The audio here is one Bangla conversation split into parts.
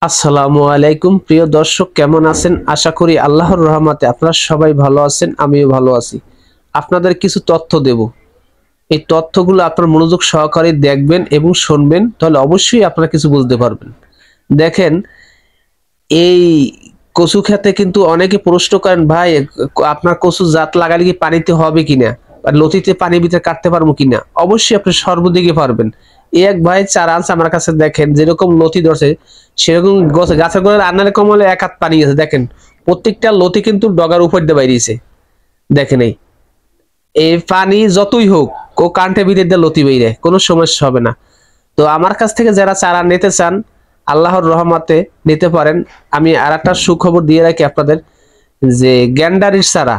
আসসালামু আলাইকুম প্রিয় দর্শক, কেমন আছেন? আশা করি আল্লাহর রহমতে আপনারা সবাই ভালো আছেন, আমিও ভালো আছি। আপনাদের কিছু তথ্য দেব। এই তথ্যগুলো আপনারা মনোযোগ সহকারে দেখবেন এবং শুনবেন, তাহলে অবশ্যই আপনারা কিছু বুঝতে পারবেন। দেখেন, এই কচু খেতে কিন্তু অনেকে প্রশ্ন করেন, ভাই আপনার কচু জাত লাগালে কি পানিতে হবে কিনা, বা লতিতে পানির ভিতরে কাটতে পারবো কিনা? অবশ্যই আপনি সর্বদিকে পারবেন। এক ভাই চারা আনছে আমার কাছে, দেখেন যেরকম লতি ধরছে সেরকম গাছের গোড়ায় আনার কম হলে এক হাত পানি আছে। দেখেন প্রত্যেকটা লতি কিন্তু ডগার উপর দিয়ে বাইরেছে। দেখেন এই পানি যতই হোক, ও কান্টে ভিতর দিয়ে লতি বাইরে, কোনো সমস্যা হবে না। তো আমার কাছ থেকে যারা চারা নিতে চান, আল্লাহর রহমতে নিতে পারেন। আমি আর একটা সুখবর দিয়ে রাখি আপনাদের, যে গ্যান্ডারির চারা,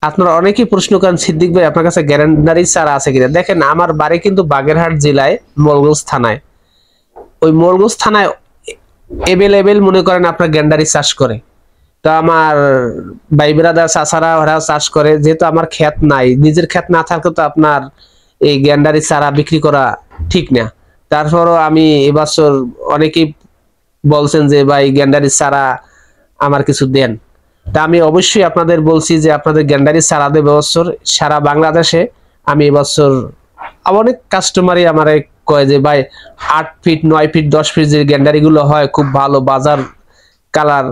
আপনারা অনেকেই প্রশ্ন করেন সিদ্দিক ভাই আপনার কাছে গ্যান্ডারির চারা আছে কিনা। দেখেন আমার বাড়ি কিন্তু বাগেরহাট জেলায় মোরগঞ্জ থানায়। ওই মোরগঞ্জ থানায় এভেলেবেল মনে করেন আপনার গ্যান্ডারি চাষ করে। তো আমার ভাই ব্রাদার চাচারা ওরা চাষ করে, যেহেতু আমার ক্ষেত নাই, নিজের ক্ষেত না থাকলে তো আপনার এই গ্যান্ডারি চারা বিক্রি করা ঠিক না। তারপরও আমি এবছর অনেকেই বলছেন যে ভাই গ্যান্ডারি চারা আমার কিছু দেন। তা আমি অবশ্যই আপনাদের বলছি যে আপনাদের গ্যান্ডারি চারা দেব এবছর সারা বাংলাদেশে। আমি এবছর অনেক কাস্টমারই আমার কয় যে ভাই 8 ফিট 9 ফিট 10 ফিট যে গ্যান্ডারি গুলো হয় খুব ভালো বাজার কালার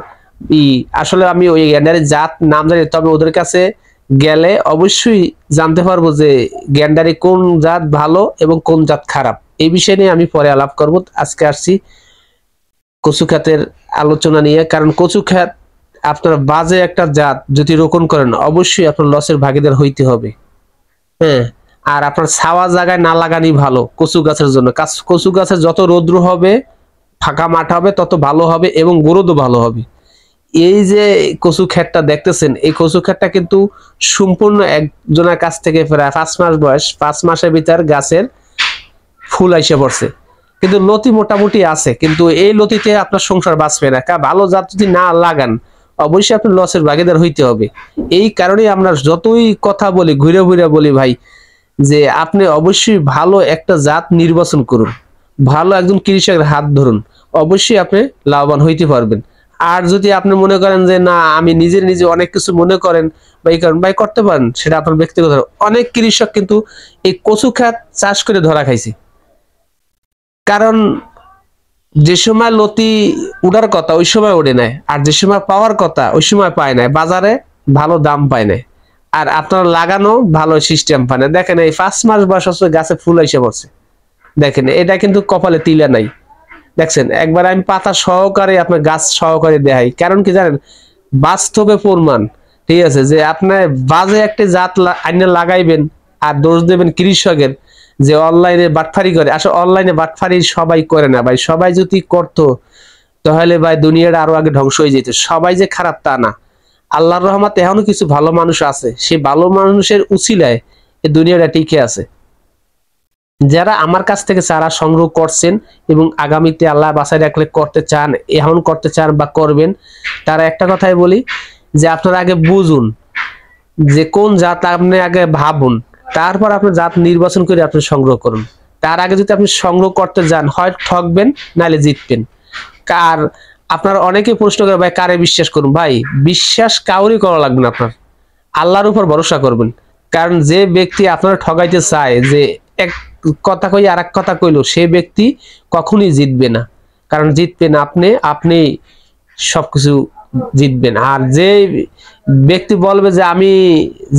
আসলে আমি ওই গ্যান্ডারির জাত নাম জানি, তবে ওদের কাছে গেলে অবশ্যই জানতে পারবো যে গ্যান্ডারি কোন জাত ভালো এবং কোন জাত খারাপ। এই বিষয় নিয়ে আমি পরে আলাপ করব। আজকে আসছি কচু খাতের আলোচনা নিয়ে, কারণ কচু খাত আপনার বাজে একটা জাত যদি রোপণ করেন অবশ্যই আপনার লসের ভাগীদার হইতে হবে। হ্যাঁ, আর আপনার ছাওয়া জায়গায় না লাগানি ভালো কচু গাছের জন্য। কচু গাছের যত রৌদ্র হবে, ফাঁকা মাঠ হবে, তত ভালো হবে এবং গ্রোথও ভালো হবে। এই যে কচু ক্ষেতটা দেখতেছেন, এই কচু ক্ষেতটা কিন্তু সম্পূর্ণ একজনের কাছ থেকে প্রায় 5 মাস বয়স, 5 মাসের ভিতর গাছের ফুল আইসে পড়ছে, কিন্তু লতি মোটামুটি আছে, কিন্তু এই লতিতে আপনার সংসার বাঁচবে না। ভালো জাত যদি না লাগান অবশ্যই আপনার লসের ভাগীদার হইতে হবে। এই কারণে আমরা যতই কথা বলি, ঘুরে ঘুরে বলি ভাই যে আপনি অবশ্যই ভালো একটা জাত নির্বাচন করুন, ভালো একজন কৃষকের হাত ধরুন, অবশ্যই আপনি লাভবান হইতে পারবেন। আর যদি আপনি মনে করেন যে না আমি নিজে অনেক কিছু মনে করেন বা এই কারণ ভাই করতে পারেন, সেটা আপনার ব্যক্তিগত। অনেক কৃষক কিন্তু এই কচু খাত চাষ করে ধরা খাইছে, কারণ যে সময় লতি উড়ার কথা ওই সময় ওড়ে নেয়, আর যে সময় পাওয়ার কথা ওই সময় পায় না, বাজারে ভালো দাম পায় না, আর আপনার লাগানো ভালো সিস্টেম পায় না। দেখেন এই 5 মাস বয়স হচ্ছে গাছে ফুল এসে পড়ছে। দেখেন এটা কিন্তু কপালে তিলে নাই। দেখছেন একবার আমি পাতা সহকারে আপনার গাছ সহকারে দেখাই, কারণ কি জানেন, বাস্তবে প্রমাণ। ঠিক আছে, যে আপনার বাজে একটা জাত আইনে লাগাইবেন আর দোষ দেবেন কৃষকের যে অনলাইনে বাটফারি করে। আসলে অনলাইনে বাটফারি সবাই করে না ভাই, সবাই যদি করতো তাহলে ভাই দুনিয়াটা আরো আগে ধ্বংস হয়ে যেত। সবাই যে খারাপ তা না, আল্লাহর রহমতে এখনো কিছু ভালো মানুষ আছে, সেই ভালো মানুষের উছিলায় এই দুনিয়াটা টিকে আছে। যারা আমার কাছ থেকে চারা সংগ্রহ করছেন এবং আগামীতে আল্লাহ বাঁচায় রাখলে করতে চান, এখন করতে চান বা করবেন, তারা একটা কথাই বলি যে আপনারা আগে বুঝুন যে কোন জাত, আপনি আগে ভাবুন, তারপর আপনি জাত নির্বাচন করে আপনি সংগ্রহ করুন। তার আগে যদি আপনি সংগ্রহ করতে যান, হয় ঠকবেন নাহলে জিতবেন। কার আপনার অনেকে প্রশ্ন করে ভাই কারে বিশ্বাস করুন। ভাই বিশ্বাস কাউরই করা লাগবে না, আপনার আল্লাহর উপর ভরসা করবেন। কারণ যে ব্যক্তি আপনারা ঠগাইতে চায়, যে এক কথা কই আর এক কথা কইলো, সে ব্যক্তি কখনোই জিতবে না। কারণ জিতবেন আপনি সবকিছু জিতবেন। আর যে ব্যক্তি বলবে যে আমি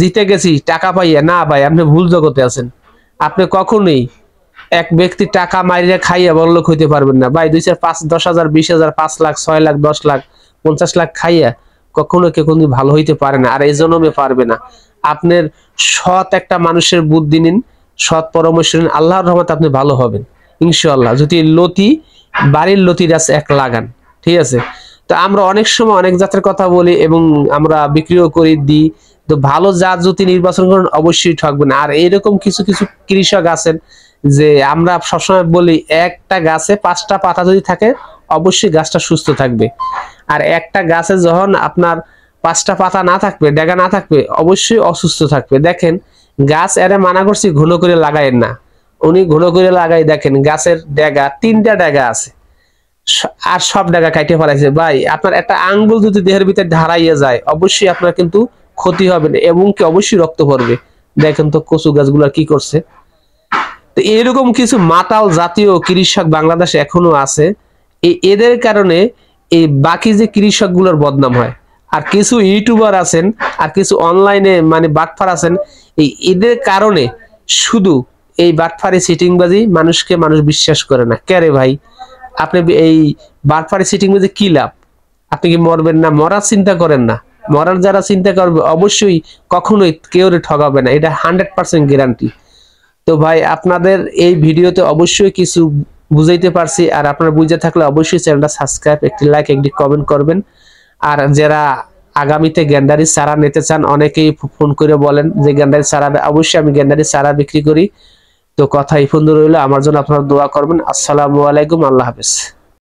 জিতে গেছি টাকা পাইয়া, না ভাই আপনি ভুল জগতে আছেন। আপনি কখনোই এক ব্যক্তি টাকা মাইরে খাইয়া বড়লোক হইতে পারবেন না ভাই। 2 4 5 10,000 20,000 5 লাখ 6 লাখ 10 লাখ 50 লাখ খাইয়া কখনো কেউ কিন্তু ভালো হইতে পারে না, আর এই জন্মে পারবে না। আপনার সৎ একটা মানুষের বুদ্ধি নিন, সৎ পরামর্শ নিন, আল্লাহর রহমতে আপনি ভালো হবেন ইনশাআল্লাহ। যদি লতি বাড়ির লতি গাছ এক লাগান, ঠিক আছে। তো আমরা অনেক সময় অনেক জাতের কথা বলি এবং আমরা বিক্রিও করি দিই। তো ভালো জাত যদি নির্বাচন করেন অবশ্যই ঠকবেন। আর এরকম কিছু কিছু কৃষক আছেন যে আমরা সবসময় বলি একটা গাছে 5টা পাতা যদি থাকে অবশ্যই গাছটা সুস্থ থাকবে, আর একটা গাছে যখন আপনার 5টা পাতা না থাকবে, ডেগা না থাকবে, অবশ্যই অসুস্থ থাকবে। দেখেন গাছ এরে মানা করছি ঘন করে লাগাইন না, উনি ঘন করে লাগাই, দেখেন গাছের ডেগা 3টা ডেগা আছে। আর সব টাকা কাটে ফেলাইছে। ভাই আপনার একটা আঙ্গুল যদি দেহের ভিতরে ধারাইয়া যায় অবশ্যই আপনার কিন্তু ক্ষতি হবে না এবং কি অবশ্যই রক্ত পড়বে। দেখেন তো কচু গাছগুলো কি করছে। তো এরকম কিছু মাতাল জাতীয় কৃষক বাংলাদেশে এখনো আছে। এদের কারণে এই বাকি যে কৃষকগুলোর বদনাম হয়। আর কিছু ইউটিউবার আছেন আর কিছু অনলাইনে মানে বাটফার আছেন, এদের কারণে শুধু এই বাটফারি সিটিংবাজি মানুষকে মানুষ বিশ্বাস করে না। কেরে ভাই আপনি এই বাটফারি সিটিংবাজি কি লাভ? আপনি কি মরবেন না? মরার চিন্তা করেন না। মরার যারা চিন্তা করবে অবশ্যই কখনোই কেউ ঠকাবে না, এটা 100% গ্যারান্টি। তো ভাই আপনাদের এই ভিডিওতে অবশ্যই কিছু বুঝাইতে পারছি। আর আপনারা বুঝে থাকলে অবশ্যই চ্যানেলটা সাবস্ক্রাইব, একটি লাইক, একটি কমেন্ট করবেন। আর যারা আগামীতে গ্যান্ডারি চারা নিতে চান অনেকেই ফোন করে বলেন যে গ্যান্ডারি চারা, অবশ্যই আমি গ্যান্ডারি চারা বিক্রি করি। তো কথা এই পর্যন্ত রইল, আমার জন্য আপনারা দোয়া করবেন। আসসালামু আলাইকুম, আল্লাহ হাফেজ।